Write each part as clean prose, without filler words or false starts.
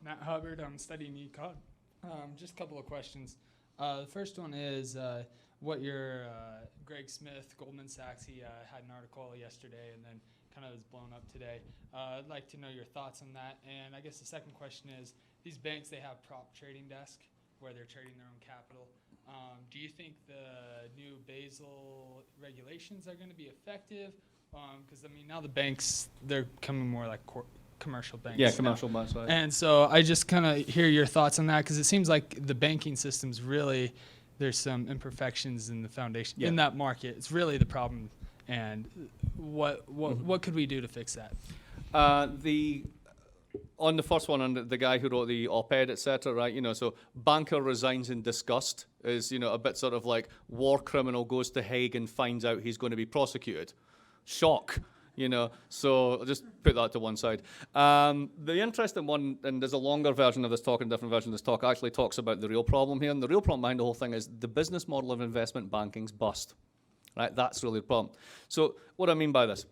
Matt Hubbard. I'm studying econ. Just a couple of questions. The first one is what your Greg Smith, Goldman Sachs, he had an article yesterday and then kind of was blown up today. I'd like to know your thoughts on that. And I guess the second question is, these banks, they have prop trading desk where they're trading their own capital. Do you think the new Basel regulations are going to be effective? Because, I mean, now the banks, they're becoming more like commercial banks. Yeah, commercial banks, right. And so I just kind of hear your thoughts on that, because it seems like the banking system's really, there's some imperfections in the foundation, in that market. It's really the problem. And what could we do to fix that? On the first one, on the guy who wrote the op-ed, etc., right, so banker resigns in disgust is, a bit sort of like war criminal goes to Hague and finds out he's going to be prosecuted. Shock. So I'll just put that to one side. The interesting one, and there's a longer version of this talk and a different version of this talk, actually talks about the real problem here. And the real problem behind the whole thing is the business model of investment banking's bust. Right? That's really the problem. So what do I mean by this?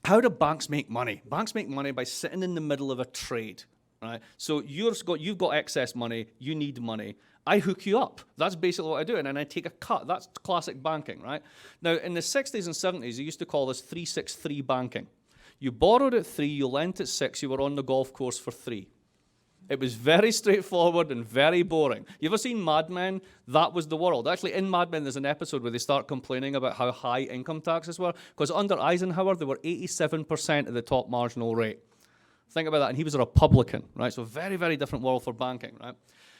How do banks make money? Banks make money by sitting in the middle of a trade. Right? So you've got excess money, you need money. I hook you up. That's basically what I do, and then I take a cut. That's classic banking, right? Now, in the 60s and 70s, they used to call this 363 banking. You borrowed at 3, you lent at 6, you were on the golf course for 3. It was very straightforward and very boring. You ever seen Mad Men? That was the world. Actually, in Mad Men, there's an episode where they start complaining about how high income taxes were, because under Eisenhower, they were 87% of the top marginal rate. Think about that, and he was a Republican, right? So very, very different world for banking, right?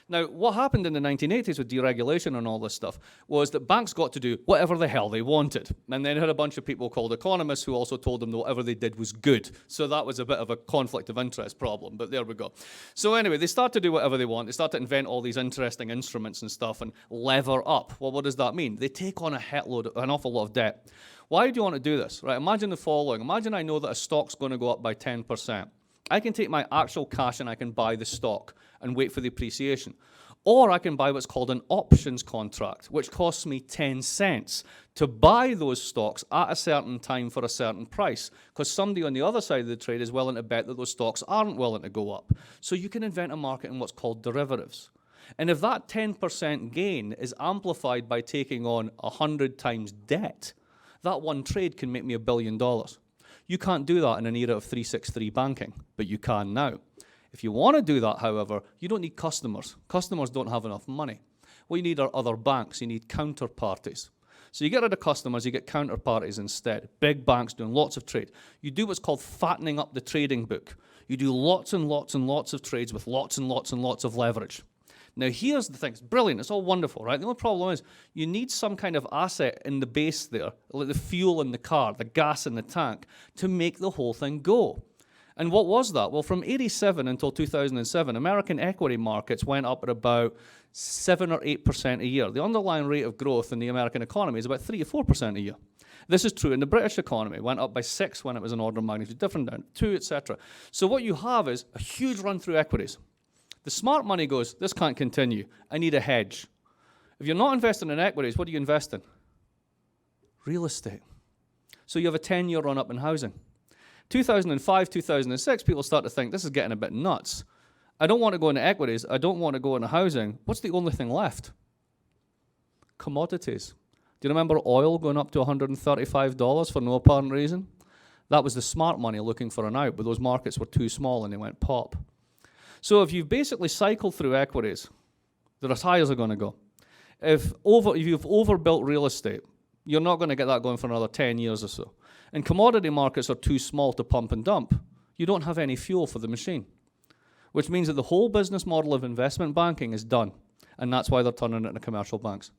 Now, what happened in the 1980s with deregulation and all this stuff was that banks got to do whatever the hell they wanted. And then had a bunch of people called economists who also told them that whatever they did was good. So that was a bit of a conflict of interest problem, but there we go. So anyway, they start to do whatever they want. They start to invent all these interesting instruments and stuff and lever up. Well, what does that mean? They take on an awful lot of debt. Why do you want to do this? Right? Imagine the following. Imagine I know that a stock's going to go up by 10%. I can take my actual cash and I can buy the stock and wait for the appreciation. Or I can buy what's called an options contract, which costs me 10 cents to buy those stocks at a certain time for a certain price, because somebody on the other side of the trade is willing to bet that those stocks aren't willing to go up. So you can invent a market in what's called derivatives. And if that 10% gain is amplified by taking on 100 times debt, that one trade can make me $1 billion. You can't do that in an era of 363 banking, but you can now. If you want to do that, however, you don't need customers. Customers don't have enough money. What you need are other banks. You need counterparties. So you get rid of customers, you get counterparties instead. Big banks doing lots of trade. You do what's called fattening up the trading book. You do lots and lots and lots of trades with lots and lots and lots of leverage. Now, here's the thing. It's brilliant. It's all wonderful, right? The only problem is you need some kind of asset in the base there, like the fuel in the car, the gas in the tank, to make the whole thing go. And what was that? Well, from 87 until 2007, American equity markets went up at about 7 or 8% a year. The underlying rate of growth in the American economy is about 3 or 4% a year. This is true in the British economy. It went up by 6 when it was an order of magnitude different down, 2, etc. So what you have is a huge run through equities. The smart money goes, this can't continue. I need a hedge. If you're not investing in equities, what do you invest in? Real estate. So you have a 10-year run up in housing. 2005, 2006, people start to think, this is getting a bit nuts. I don't want to go into equities. I don't want to go into housing. What's the only thing left? Commodities. Do you remember oil going up to $135 for no apparent reason? That was the smart money looking for an out, but those markets were too small and they went pop. So if you've basically cycled through equities, they're as high as they're going to go. If you've overbuilt real estate, you're not going to get that going for another 10 years or so. And commodity markets are too small to pump and dump. You don't have any fuel for the machine, which means that the whole business model of investment banking is done. And that's why they're turning it into commercial banks.